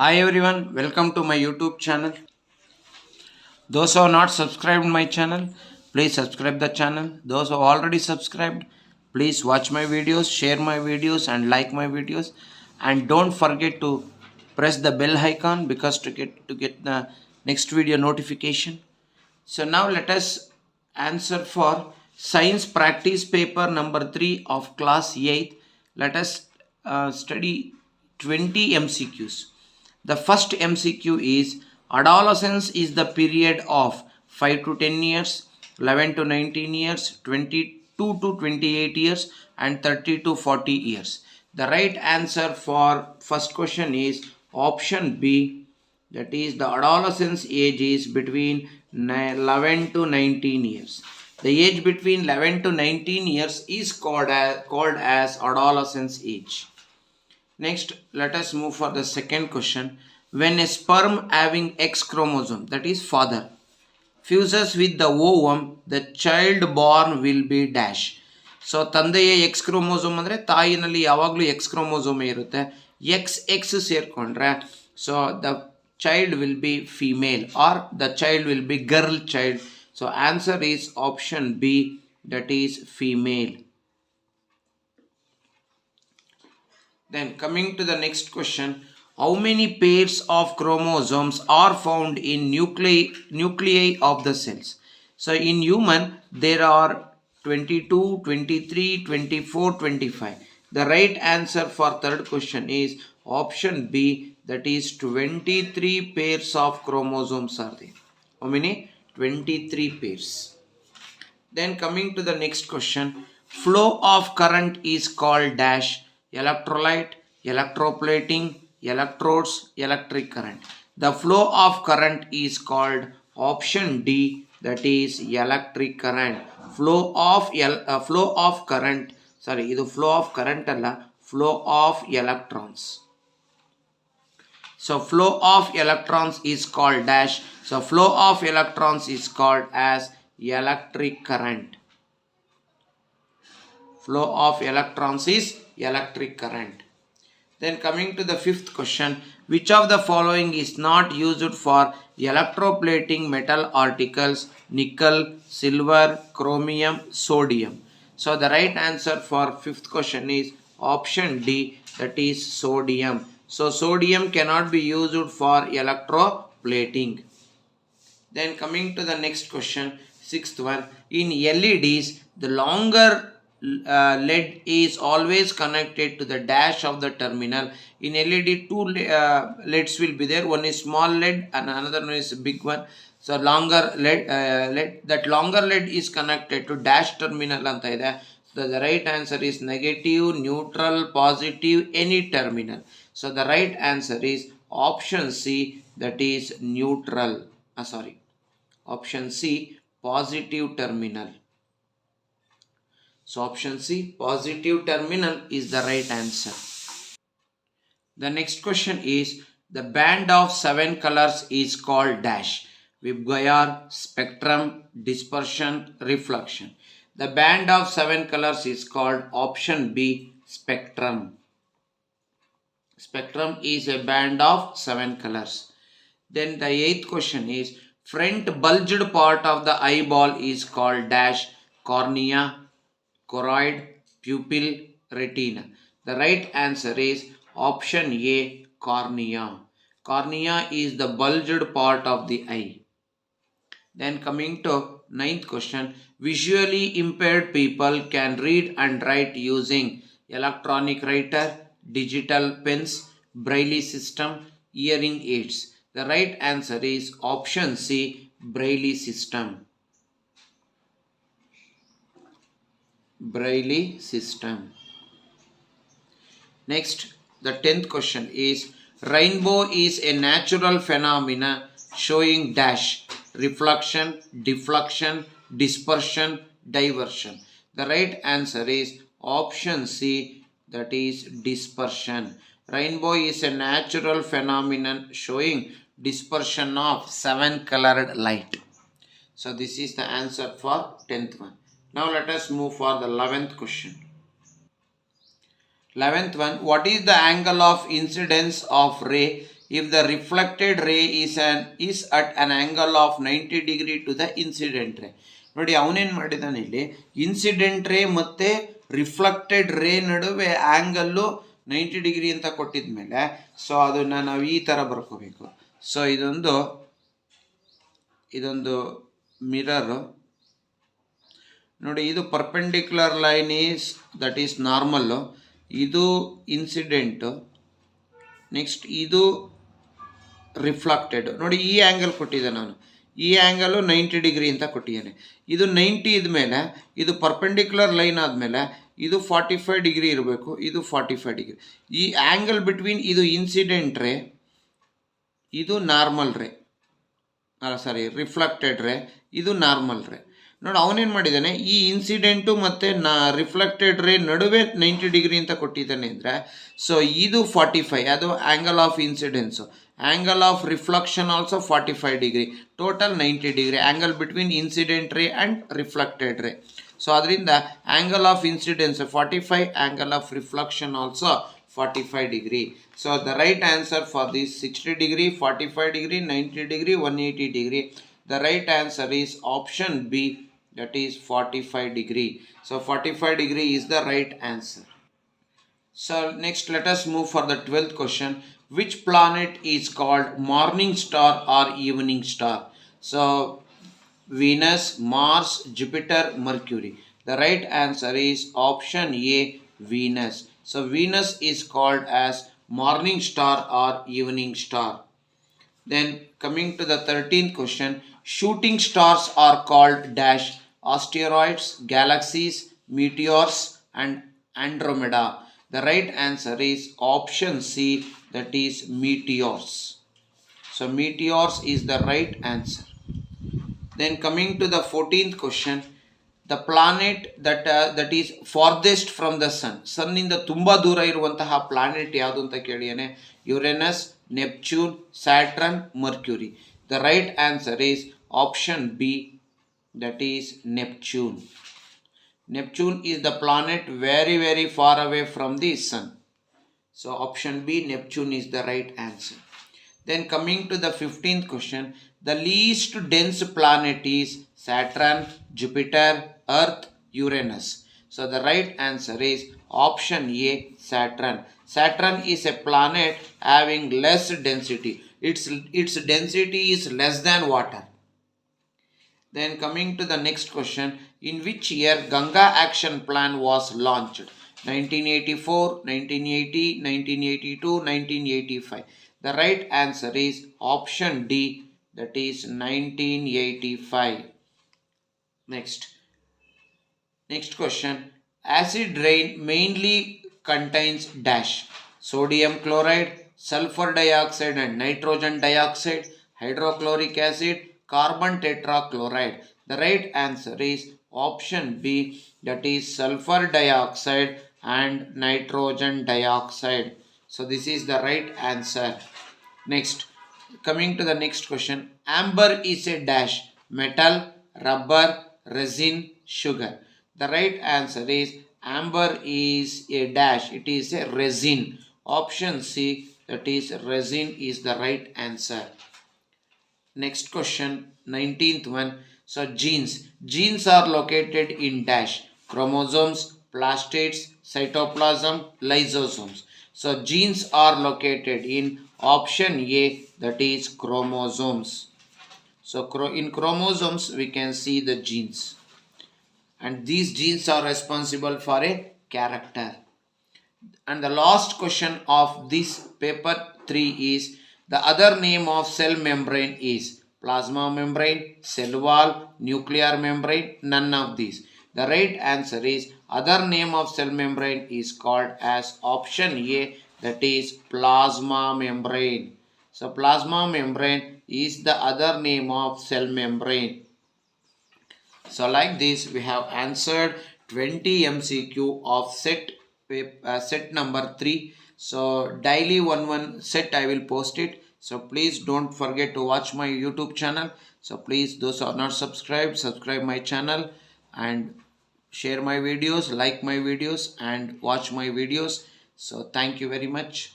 Hi everyone, welcome to my YouTube channel. Those who are not subscribed my channel, please subscribe the channel. Those who are already subscribed, please watch my videos, share my videos and like my videos. And don't forget to press the bell icon because to get the next video notification. So now let us answer for science practice paper number 3 of class 8. Let us study 20 MCQs. The first MCQ is adolescence is the period of 5 to 10 years, 11 to 19 years, 22 to 28 years and 30 to 40 years. The right answer for first question is option B, that is the adolescence age is between 11 to 19 years. The age between 11 to 19 years is called as adolescence age. Next, let us move for the second question. When a sperm having X chromosome, that is father, fuses with the ovum, the child born will be dash. So ತಂದೆಯ X chromosome ಅಂದರೆ ತಾಯಿನಲ್ಲಿ ಯಾವಾಗಲೂ X ಕ್ರೋಮೋಸೋಮೇ ಇರುತ್ತೆ. X ಸೇರಿಕೊಂಡ್ರೆ so the child will be female or the child will be girl child. So answer is option B, that is female. Then coming to the next question, how many pairs of chromosomes are found in nuclei of the cells? So in human there are 22, 23, 24, 25. The right answer for third question is option B, that is 23 pairs of chromosomes are there. How many? 23 pairs. Then coming to the next question, flow of current is called dash. Electrolyte, electroplating, electrodes, electric current. The flow of current is called option D, that is electric current. Flow of current, sorry, ಇದು flow of current ಅಲ್ಲ, flow of electrons. So flow of electrons is called dash. So flow of electrons is called as electric current. Flow of electrons is electric current. Then coming to the fifth question, which of the following is not used for electroplating metal articles? Nickel, silver, chromium, sodium. So the right answer for fifth question is option D, that is sodium. So sodium cannot be used for electroplating. Then coming to the next question, sixth one, in LEDs the longer LED is always connected to the dash of the terminal. In LED two LEDs will be there, one is small LED and another one is big one. So longer LED, that longer LED is connected to dash terminal anta ide. So the right answer is negative, neutral, positive, any terminal. So the right answer is option C, that is neutral. Option C, positive terminal. So option C, positive terminal is the right answer. The next question is, the band of 7 colors is called dash. Vibgayar, spectrum, dispersion, reflection. The band of 7 colors is called option B, spectrum. Spectrum is a band of 7 colors. Then the eighth question is, front bulged part of the eyeball is called dash. Cornea, choroid, pupil, retina. The right answer is option A, cornea. Cornea is the bulged part of the eye. Then coming to ninth question, visually impaired people can read and write using electronic writer, digital pens, braille system, hearing aids. The right answer is option C, braille system. Braille system. Next, the 10th question is, rainbow is a natural phenomena showing dash. Reflection, deflection, dispersion, diversion. The right answer is option C, that is dispersion. Rainbow is a natural phenomenon showing dispersion of 7 colored light. So this is the answer for 10th one. Now let us move for the 11th question. 11th one, what is the angle of incidence of ray if the reflected ray is at an angle of 90 degree to the incident ray. ನೋಡಿ ಅವನೇನು ಮಾಡಿದ್ದಾನೆ ಇಲ್ಲಿ, incident ರೇ ಮತ್ತು reflected ರೇ ನಡುವೆ angle 90 degree ಅಂತ ಕೊಟ್ಟಿದ ಮೇಲೆ ಸೊ ಅದನ್ನು ನಾವು ಈ ಥರ ಬರ್ಕೋಬೇಕು. ಸೊ ಇದೊಂದು ಮಿರರು ನೋಡಿ, ಇದು perpendicular line that is normal, ಇದು ಇನ್ಸಿಡೆಂಟು, ನೆಕ್ಸ್ಟ್ ಇದು ರಿಫ್ಲೆಕ್ಟೆಡ್. ನೋಡಿ ಈ ಆ್ಯಂಗಲ್ ಕೊಟ್ಟಿದ್ದೆ ನಾನು, ಈ ಆ್ಯಂಗಲು 90 ಡಿಗ್ರಿ ಅಂತ ಕೊಟ್ಟಿದ್ದೇನೆ. ಇದು 90 ಇದ್ಮೇಲೆ ಇದು ಪರ್ಪೆಂಡಿಕ್ಯುಲರ್ ಲೈನ್ ಆದಮೇಲೆ ಇದು 45 ಡಿಗ್ರಿ ಇರಬೇಕು, ಇದು 45 ಡಿಗ್ರಿ. ಈ ಆ್ಯಂಗಲ್ ಬಿಟ್ವೀನ್ ಇದು ಇನ್ಸಿಡೆಂಟ್ ರೇ, ಇದು ನಾರ್ಮಲ್ ರೇ, ರಿಫ್ಲೆಕ್ಟೆಡ್ ರೇ, ಇದು ನಾರ್ಮಲ್ ರೇ. ನೋಡಿ ಅವನೇನು ಮಾಡಿದ್ದಾನೆ, ಈ ಇನ್ಸಿಡೆಂಟು ಮತ್ತು ರಿಫ್ಲೆಕ್ಟೆಡ್ ರೇ ನಡುವೆ 90 ಡಿಗ್ರಿ ಅಂತ ಕೊಟ್ಟಿದ್ದಾನೆ ಅಂದರೆ ಸೊ ಇದು 45, ಅದು angle of incidence. Angle of reflection also 45 degree, total 90 degree angle between incident ray and reflected ray. So ಅದರಿಂದ angle of incidence 45, angle of reflection also 45 degree. So the right answer for this 60 degree, 45 degree, 90 degree, 180 degree. The right answer is option B, that is 45 degree. So 45 degree is the right answer. So next let us move for the 12th question. Which planet is called morning star or evening star? So Venus, Mars, Jupiter, Mercury. The right answer is option A, Venus. So Venus is called as morning star or evening star. Then coming to the 13th question, shooting stars are called dash: asteroids, galaxies, meteors and Andromeda. The right answer is option C, that is meteors. So meteors is the right answer. Then coming to the 14th question, the planet that is farthest from the sun, ಸನ್ನಿಂದ ತುಂಬ ದೂರ ಇರುವಂತಹ planet ಯಾವುದು ಅಂತ ಕೇಳಿಯೇನೆ. Uranus, Neptune, Saturn, Mercury. The right answer is option B, that is Neptune. Neptune is the planet very very far away from the sun. So option B, Neptune is the right answer. Then coming to the 15th question, the least dense planet is Saturn, Jupiter, Earth, Uranus. So the right answer is option A, Saturn. Saturn is a planet having less density. Its density is less than water. Then coming to the next question, in which year Ganga Action Plan was launched? 1984, 1980, 1982, 1985. The right answer is option D, that is 1985. Next question, acid rain mainly contains dash: sodium chloride, sulfur dioxide and nitrogen dioxide, hydrochloric acid, carbon tetrachloride. The right answer is option B, that is sulfur dioxide and nitrogen dioxide. So this is the right answer. Next, coming to the next question, amber is a dash: metal, rubber, resin, sugar. The right answer is amber is a dash, it is a resin. Option C, that is resin is the right answer. Next question, 19th one. So genes are located in dash: chromosomes, plastids, cytoplasm, lysosomes. So genes are located in option A, that is chromosomes. So in chromosomes we can see the genes, and these genes are responsible for a character. And the last question of this paper 3 is, the other name of cell membrane is plasma membrane, cell wall, nuclear membrane, none of these. The right answer is other name of cell membrane is called as option A, that is plasma membrane. So plasma membrane is the other name of cell membrane. So like this we have answered 20 MCQ of set number 3. So daily one set I will post it. So please don't forget to watch my YouTube channel. So please, those who are not subscribed, subscribe my channel and share my videos, like my videos and watch my videos. So thank you very much.